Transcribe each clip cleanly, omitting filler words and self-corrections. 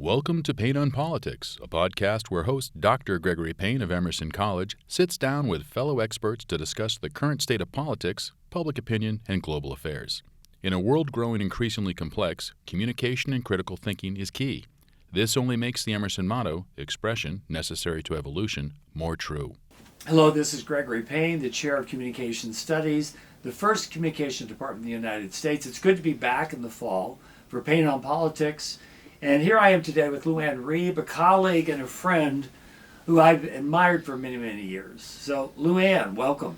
Welcome to Payne on Politics, a podcast where host Dr. Gregory Payne of Emerson College sits down with fellow experts to discuss the current state of politics, public opinion, and global affairs. In a world growing increasingly complex, communication and critical thinking is key. This only makes the Emerson motto, expression necessary to evolution, more true. Hello, this is Gregory Payne, the Chair of Communication Studies, the first communication department in the United States. It's good to be back in the fall for Payne on Politics. And here I am today with Ann Reeb, a colleague and a friend who I've admired for many, many years. So, Ann, welcome.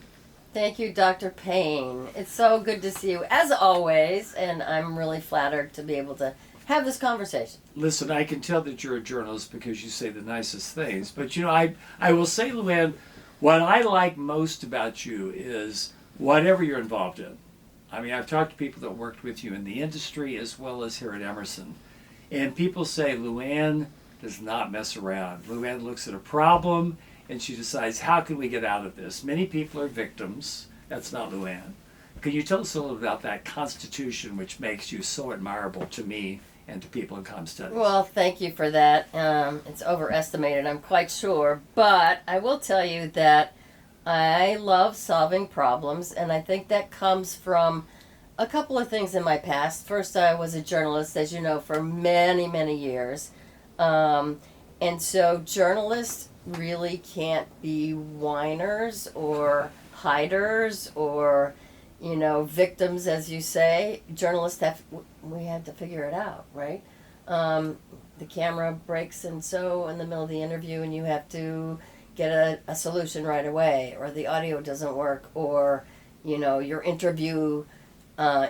Thank you, Dr. Payne. It's so good to see you, as always, and I'm really flattered to be able to have this conversation. Listen, I can tell that you're a journalist because you say the nicest things. But, I will say, Ann, what I like most about you is whatever you're involved in. I mean, I've talked to people that worked with you in the industry as well as here at Emerson. And people say, Ann does not mess around. Ann looks at a problem and she decides, how can we get out of this? Many people are victims. That's not Ann. Can you tell us a little about that constitution which makes you so admirable to me and to people in comm studies? Well, thank you for that. It's overestimated, I'm quite sure. But I will tell you that I love solving problems, and I think that comes from a couple of things in my past. First, I was a journalist, as you know, for many, many years. And so journalists really can't be whiners or hiders or, victims, as you say. Journalists we had to figure it out, right? The camera breaks and so in the middle of the interview and you have to get a solution right away, or the audio doesn't work, or, your interview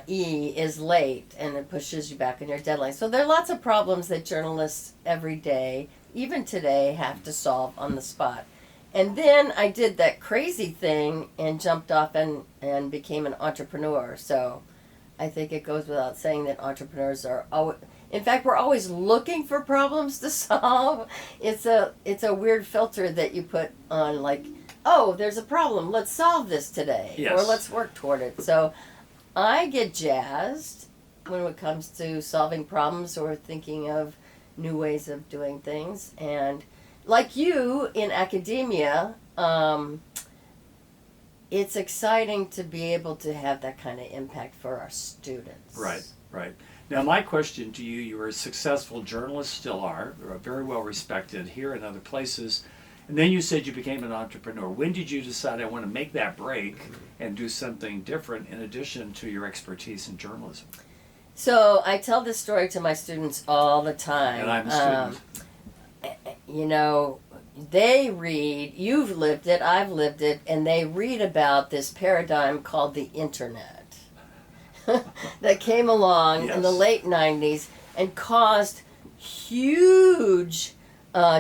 is late and it pushes you back on your deadline. So there are lots of problems that journalists every day, even today, have to solve on the spot. And then I did that crazy thing and jumped off and became an entrepreneur. So I think it goes without saying that entrepreneurs are always, in fact, we're always looking for problems to solve. It's a weird filter that you put on, like, oh, there's a problem, let's solve this today. Yes. Or let's work toward it. So I get jazzed when it comes to solving problems or thinking of new ways of doing things. And like you in academia, it's exciting to be able to have that kind of impact for our students. Right. Now, my question to you, you were a successful journalist, still are, very well respected here and other places. And then you said you became an entrepreneur. When did you decide I want to make that break and do something different in addition to your expertise in journalism? So I tell this story to my students all the time. And I'm a student. They read, you've lived it, I've lived it, and they read about this paradigm called the internet that came along in the late 90s and caused huge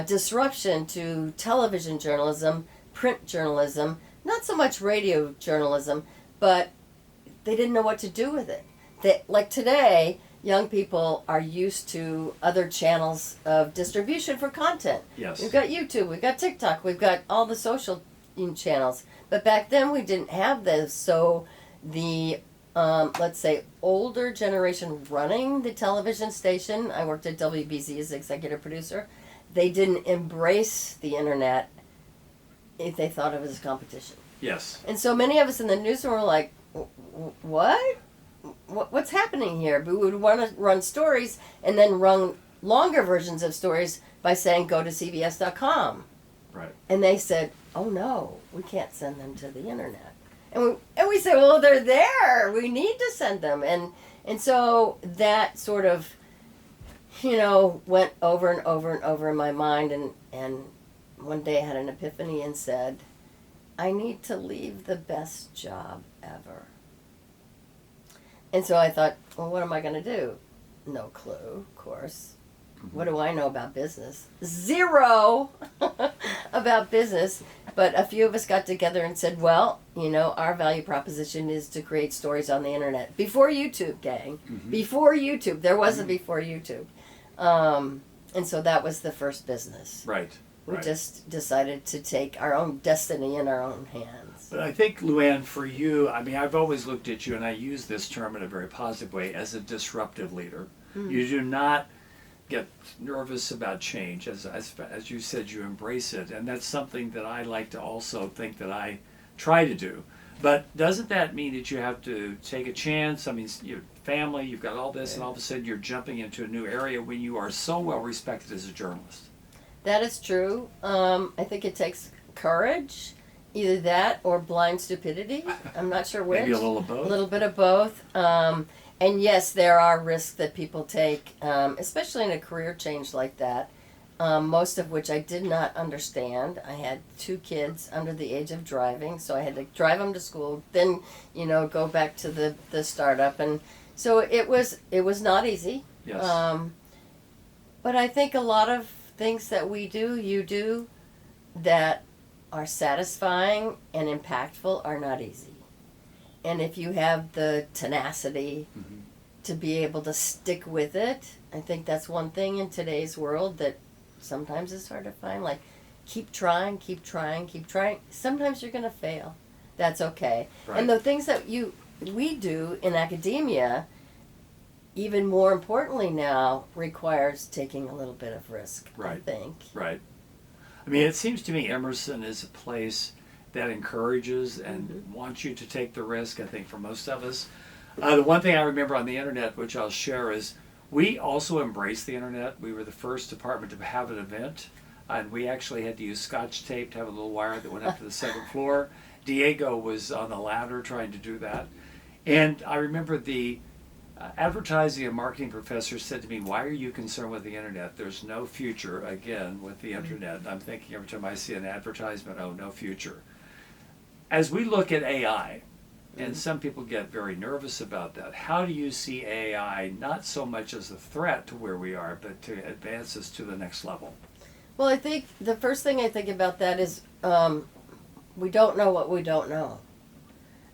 disruption to television journalism, print journalism, not so much radio journalism, but they didn't know what to do with it. Like today, young people are used to other channels of distribution for content. Yes. We've got YouTube, we've got TikTok, we've got all the social channels. But back then we didn't have those, so the let's say, older generation running the television station, I worked at WBZ as executive producer, they didn't embrace the internet if they thought of it as competition. Yes. And so many of us in the newsroom were like, what? What's happening here? But we would want to run stories and then run longer versions of stories by saying, go to CBS.com. Right. And they said, oh no, we can't send them to the internet. And we said, well, they're there. We need to send them. And so that sort of, went over and over and over in my mind. And one day I had an epiphany and said, I need to leave the best job ever. And so I thought, well, what am I going to do? No clue, of course. Mm-hmm. What do I know about business? Zero about business. But a few of us got together and said, well, our value proposition is to create stories on the internet. Before YouTube, gang. Mm-hmm. Before YouTube. There was a before YouTube. And so that was the first business. Right. We just decided to take our own destiny in our own hands. But I think, Ann, for you, I've always looked at you, and I use this term in a very positive way, as a disruptive leader. Mm. You do not get nervous about change. As you said, you embrace it, and that's something that I like to also think that I try to do. But doesn't that mean that you have to take a chance? I mean, your family, you've got all this, and all of a sudden you're jumping into a new area when you are so well respected as a journalist. That is true. I think it takes courage, either that or blind stupidity. I'm not sure which. Maybe a little of both. A little bit of both. And yes, there are risks that people take, especially in a career change like that, most of which I did not understand. I had 2 kids under the age of driving, so I had to drive them to school, then, go back to the startup. And so it was not easy. Yes. But I think a lot of things that we do, you do, that are satisfying and impactful are not easy. And if you have the tenacity to be able to stick with it, I think that's one thing in today's world that sometimes is hard to find. Like, keep trying, keep trying, keep trying. Sometimes you're going to fail. That's okay. Right. And the things that we do in academia, even more importantly now, requires taking a little bit of risk, I think. Right. I mean, it seems to me Emerson is a place that encourages and wants you to take the risk, I think, for most of us. The one thing I remember on the internet, which I'll share, is we also embraced the internet. We were the first department to have an event, and we actually had to use Scotch tape to have a little wire that went up to the 2nd floor. Diego was on the ladder trying to do that. And I remember the advertising and marketing professor said to me, "Why are you concerned with the internet? There's no future, again, with the internet." And I'm thinking every time I see an advertisement, oh, no future. As we look at AI, and some people get very nervous about that, how do you see AI not so much as a threat to where we are, but to advance us to the next level? Well, I think the first thing I think about that is we don't know what we don't know.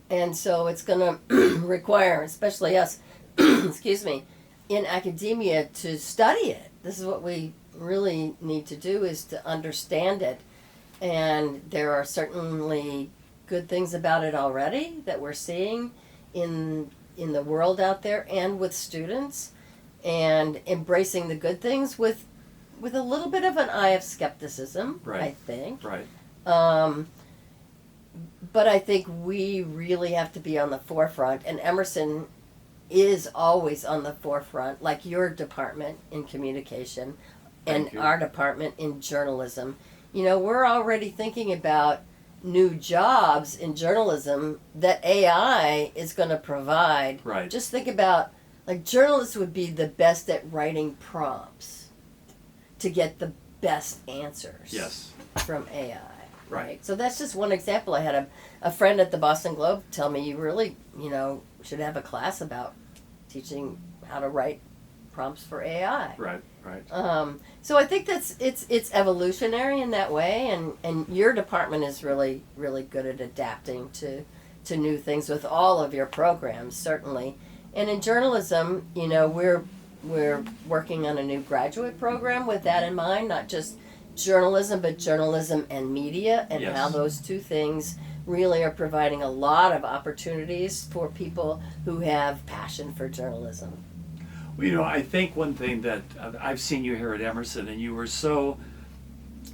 And so it's going to require, especially us, excuse me, in academia to study it. This is what we really need to do, is to understand it. And there are certainly good things about it already that we're seeing in the world out there and with students, and embracing the good things with a little bit of an eye of skepticism, I think. Right. But I think we really have to be on the forefront, and Emerson is always on the forefront, like your department in communication and our department in journalism. We're already thinking about new jobs in journalism that AI is going to provide. Right. Just think about, like, journalists would be the best at writing prompts to get the best answers from AI. Right. So that's just one example. I had a friend at the Boston Globe tell me, you really, should have a class about teaching how to write prompts for AI. Right. So I think it's evolutionary in that way, and your department is really, really good at adapting to new things with all of your programs, certainly. And in journalism, we're working on a new graduate program with that in mind, not just journalism, but journalism and media, and how those two things really are providing a lot of opportunities for people who have passion for journalism. Well, I think one thing that I've seen you here at Emerson, and you were so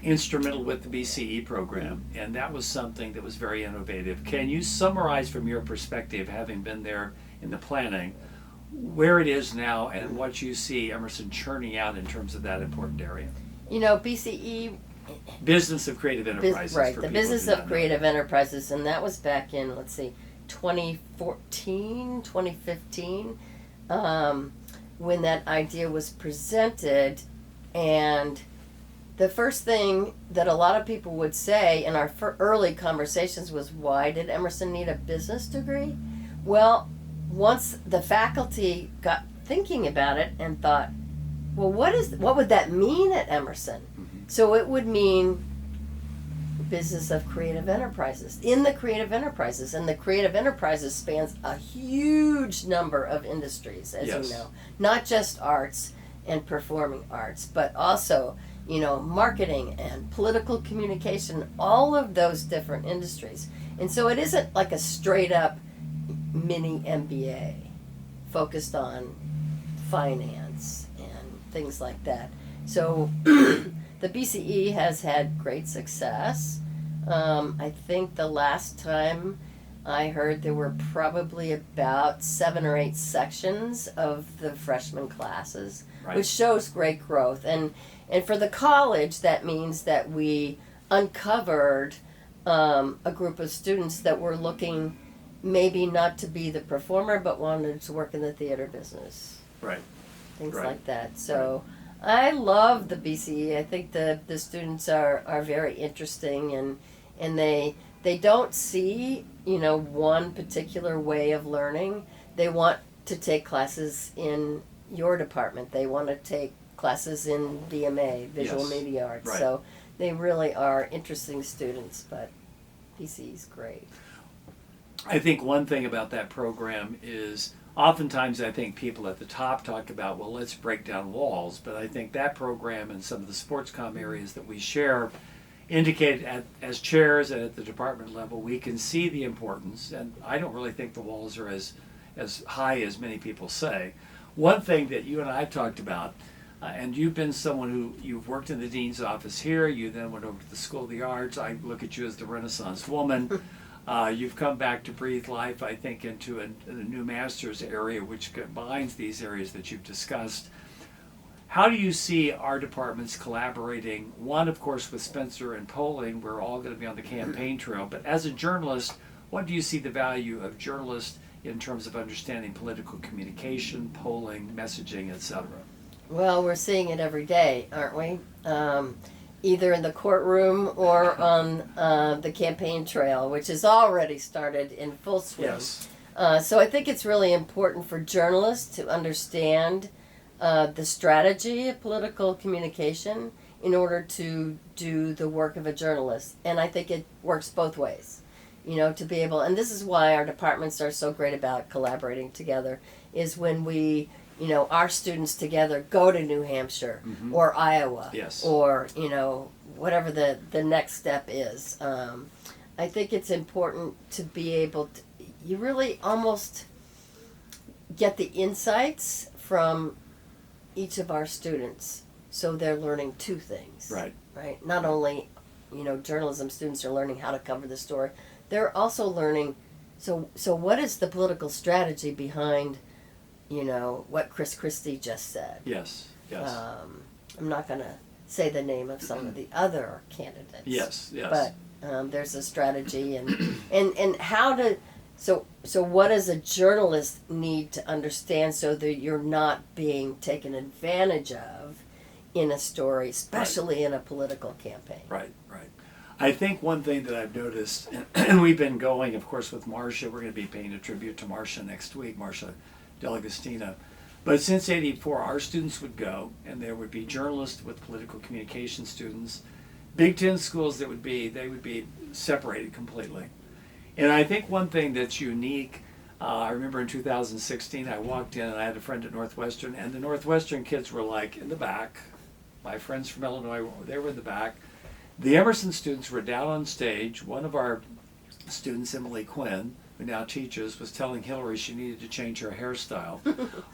instrumental with the BCE program, and that was something that was very innovative. Can you summarize from your perspective, having been there in the planning, where it is now and what you see Emerson churning out in terms of that important area? BCE... Business of Creative Enterprises. Right, the Business of Creative Enterprises, and that was back in, 2014, 2015, when that idea was presented. And the first thing that a lot of people would say in our early conversations was, why did Emerson need a business degree? Well, once the faculty got thinking about it and thought, well, what would that mean at Emerson? So it would mean Business of Creative Enterprises, in the creative enterprises. And the creative enterprises spans a huge number of industries, as you know. Not just arts and performing arts, but also, marketing and political communication, all of those different industries. And so it isn't like a straight up mini MBA focused on finance and things like that. So the BCE has had great success. I think the last time I heard there were probably about 7 or 8 sections of the freshman classes, Right. which shows great growth. And for the college, that means that we uncovered a group of students that were looking maybe not to be the performer, but wanted to work in the theater business. Right. Things Right. like that. So I love the BCE. I think the students are very interesting, and they don't see, one particular way of learning. They want to take classes in your department. They want to take classes in VMA, Visual Yes. Media Arts. Right. So they really are interesting students, but BCE is great. I think one thing about that program is oftentimes I think people at the top talk about, well, let's break down walls. But I think that program and some of the sports comm areas that we share indicate as chairs and at the department level, we can see the importance. And I don't really think the walls are as high as many people say. One thing that you and I have talked about, and you've been someone you've worked in the dean's office here, you then went over to the School of the Arts. I look at you as the Renaissance woman. You've come back to breathe life, I think, into a new master's area, which combines these areas that you've discussed. How do you see our departments collaborating? One, of course, with Spencer and polling, we're all going to be on the campaign trail. But as a journalist, what do you see the value of journalists in terms of understanding political communication, polling, messaging, etc.? Well, we're seeing it every day, aren't we? Either in the courtroom or on the campaign trail, which has already started in full swing. Yes. So I think it's really important for journalists to understand the strategy of political communication in order to do the work of a journalist. And I think it works both ways, to be able, and this is why our departments are so great about collaborating together, is when we, our students together go to New Hampshire or Iowa Yes. or, whatever the next step is. I think it's important to be able to, you really almost get the insights from each of our students, so they're learning 2 things. Right. Right? Not only, journalism students are learning how to cover the story, they're also learning, so what is the political strategy behind, what Chris Christie just said? Yes. Yes. I'm not going to say the name of some of the other candidates. Yes. Yes. But there's a strategy, and how to. So what does a journalist need to understand so that you're not being taken advantage of in a story, especially in a political campaign? Right, right. I think one thing that I've noticed, and we've been going, of course, with Marcia, we're going to be paying a tribute to Marcia next week, Marcia Delagostina. But since '84, our students would go, and there would be journalists with political communication students. Big Ten schools they would be separated completely. And I think one thing that's unique, I remember in 2016, I walked in and I had a friend at Northwestern, and the Northwestern kids were like in the back. My friends from Illinois, they were in the back. The Emerson students were down on stage. One of our students, Emily Quinn, who now teaches, was telling Hillary she needed to change her hairstyle.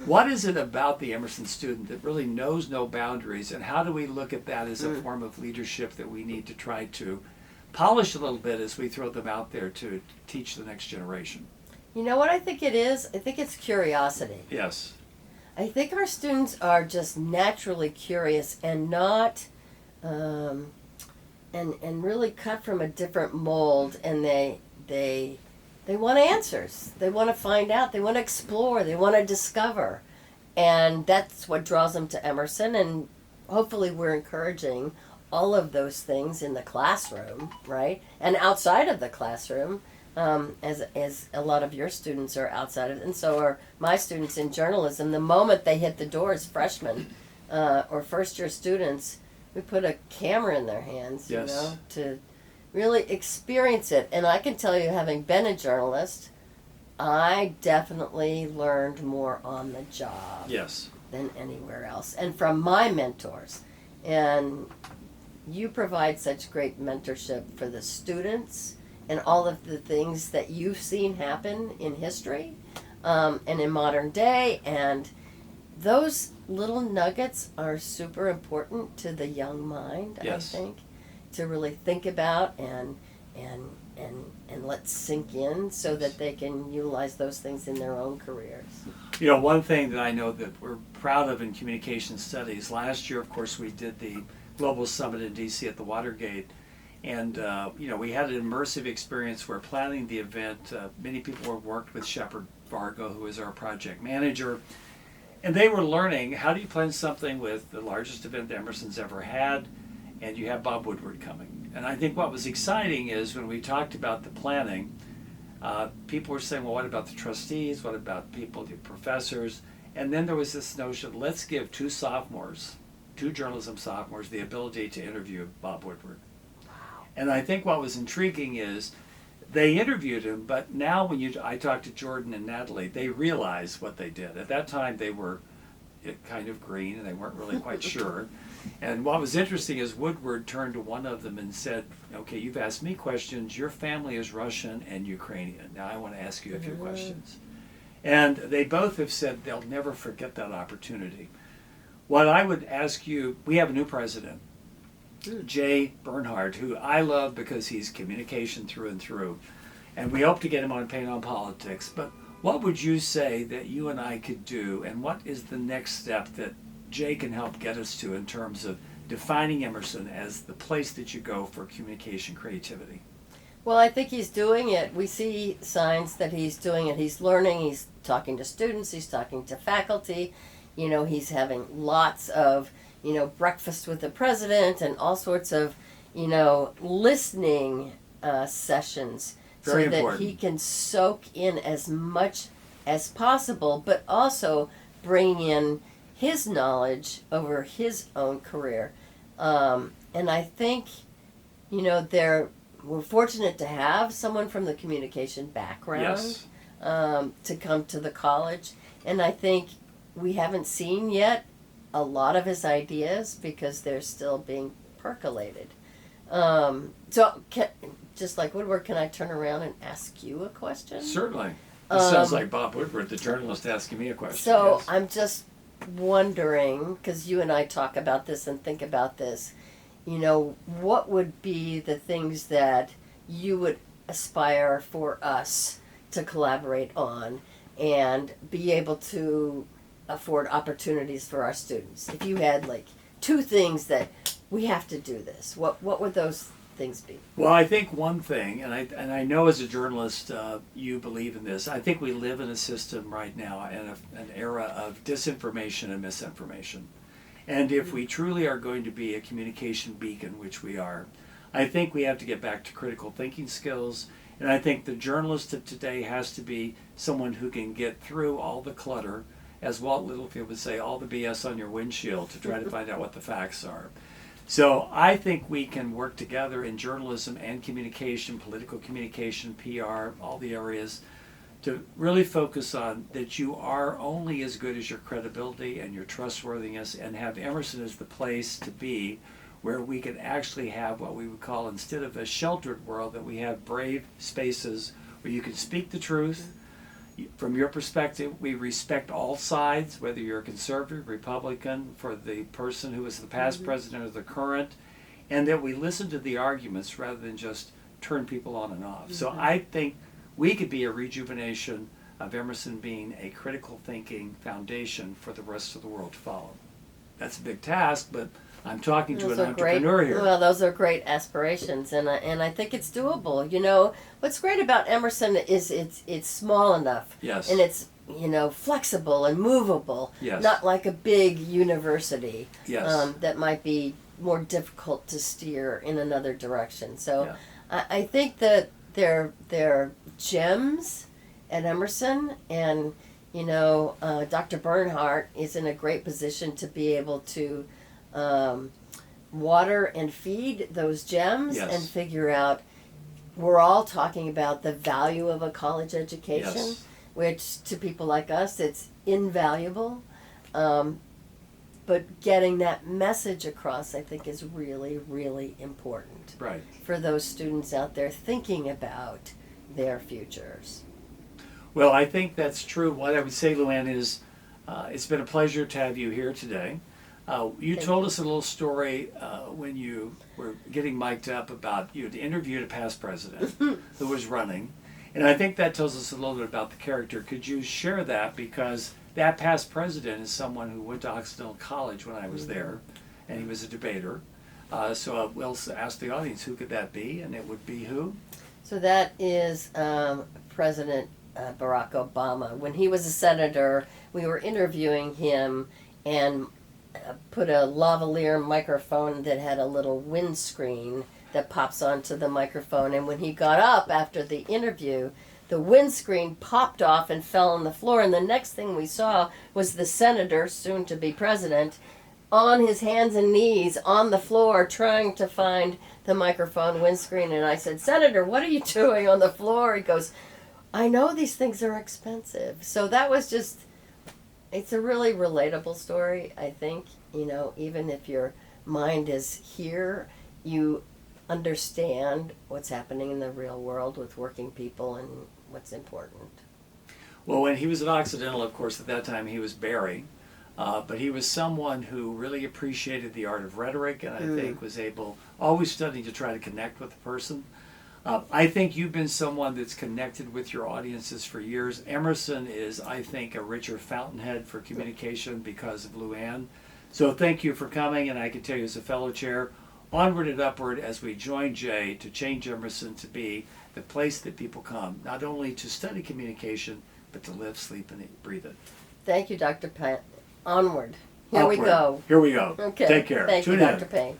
What is it about the Emerson student that really knows no boundaries, and how do we look at that as a form of leadership that we need to try to polish a little bit as we throw them out there to teach the next generation? You know what I think it is? I think it's curiosity. Yes. I think our students are just naturally curious and not, and really cut from a different mold, and they want answers. They want to find out. They want to explore. They want to discover, and that's what draws them to Emerson. And hopefully, we're encouraging all of those things in the classroom, right? And outside of the classroom, as a lot of your students are outside of it, and so are my students in journalism. The moment they hit the door as freshmen or first-year students, we put a camera in their hands, Yes. to really experience it. And I can tell you, having been a journalist, I definitely learned more on the job Yes. than anywhere else, and from my mentors. And you provide such great mentorship for the students and all of the things that you've seen happen in history and in modern day. And those little nuggets are super important to the young mind, Yes. I think, to really think about and let sink in so that they can utilize those things in their own careers. You know, one thing that I know that we're proud of in communication studies, last year, of course, we did the Global Summit in DC at the Watergate. And, you know, we had an immersive experience where planning the event, many people worked with Shepard Vargo, who is our project manager. And they were learning, how do you plan something with the largest event Emerson's ever had, and you have Bob Woodward coming. And I think what was exciting is when we talked about the planning, people were saying, well, what about the trustees? What about people, the professors? And then there was this notion, let's give two journalism sophomores, the ability to interview Bob Woodward. And I think what was intriguing is they interviewed him, but now when I talked to Jordan and Natalie, they realized what they did. At that time, they were kind of green and they weren't really quite sure. And what was interesting is Woodward turned to one of them and said, okay, you've asked me questions. Your family is Russian and Ukrainian. Now I want to ask you a few questions. And they both have said they'll never forget that opportunity. What I would ask you, we have a new president, Jay Bernhardt, who I love because he's communication through and through. And we hope to get him on Pain on Politics. But what would you say that you and I could do, and what is the next step that Jay can help get us to in terms of defining Emerson as the place that you go for communication creativity? Well, I think he's doing it. We see signs that he's doing it. He's learning, he's talking to students, he's talking to faculty. You know, he's having lots of, you know, breakfast with the president and all sorts of, you know, listening sessions. Very so important. That he can soak in as much as possible, but also bring in his knowledge over his own career. And I think, you know, we're fortunate to have someone from the communication background to come to the college. And I think we haven't seen yet a lot of his ideas because they're still being percolated. Just like Woodward, can I turn around and ask you a question? Certainly. This sounds like Bob Woodward, the journalist, asking me a question. So yes. I'm just wondering, because you and I talk about this and think about this, you know, what would be the things that you would aspire for us to collaborate on and be able to afford opportunities for our students? If you had like two things that we have to do this, what would those things be? Well, I think one thing, and I know as a journalist you believe in this, I think we live in a system right now in an era of disinformation and misinformation. And if we truly are going to be a communication beacon, which we are, I think we have to get back to critical thinking skills. And I think the journalist of today has to be someone who can get through all the clutter, as Walt Littlefield would say, all the BS on your windshield to try to find out what the facts are. So I think we can work together in journalism and communication, political communication, PR, all the areas, to really focus on that you are only as good as your credibility and your trustworthiness, and have Emerson as the place to be where we can actually have what we would call, instead of a sheltered world, that we have brave spaces where you can speak the truth. From your perspective, we respect all sides, whether you're a conservative, Republican, for the person who is the past president or the current, and that we listen to the arguments rather than just turn people on and off. So I think we could be a rejuvenation of Emerson being a critical thinking foundation for the rest of the world to follow. That's a big task, but I'm talking to an entrepreneur here. Well, those are great aspirations, and I think it's doable. You know, what's great about Emerson is it's small enough, Yes. and it's, you know, flexible and movable. Yes. Not like a big university. Yes. That might be more difficult to steer in another direction. So I think that they're gems at Emerson, and you know, Dr. Bernhardt is in a great position to be able to water and feed those gems and figure out. We're all talking about the value of a college education, which to people like us, it's invaluable. But getting that message across, I think, is really, really important for those students out there thinking about their futures. Well, I think that's true. What I would say, Luann, is It's been a pleasure to have you here today. You told us a little story when you were getting mic'd up about you had interviewed a past president who was running. And I think that tells us a little bit about the character. Could you share that? Because that past president is someone who went to Occidental College when I was there, and he was a debater. So we'll ask the audience, who could that be? And it would be who? So that is President Barack Obama. When he was a senator, we were interviewing him and put a lavalier microphone that had a little windscreen that pops onto the microphone. And when he got up after the interview, the windscreen popped off and fell on the floor. And the next thing we saw was the senator, soon to be president, on his hands and knees on the floor trying to find the microphone windscreen. And I said, "Senator, what are you doing on the floor?" He goes, "I know these things are expensive." So that was just, it's a really relatable story, I think. You know, even if your mind is here, you understand what's happening in the real world with working people and what's important. Well, when he was at Occidental, of course, at that time he was Barry. But he was someone who really appreciated the art of rhetoric, and I think was able, always studying to try to connect with the person. I think you've been someone that's connected with your audiences for years. Emerson is, I think, a richer fountainhead for communication because of Luann. So thank you for coming, and I can tell you as a fellow chair, onward and upward as we join Jay to change Emerson to be the place that people come, not only to study communication, but to live, sleep, and breathe it. Thank you, Dr. Payne. Onward. Here we go. Here we go. Okay. Take care. Thank Tune you, in. Dr. Payne.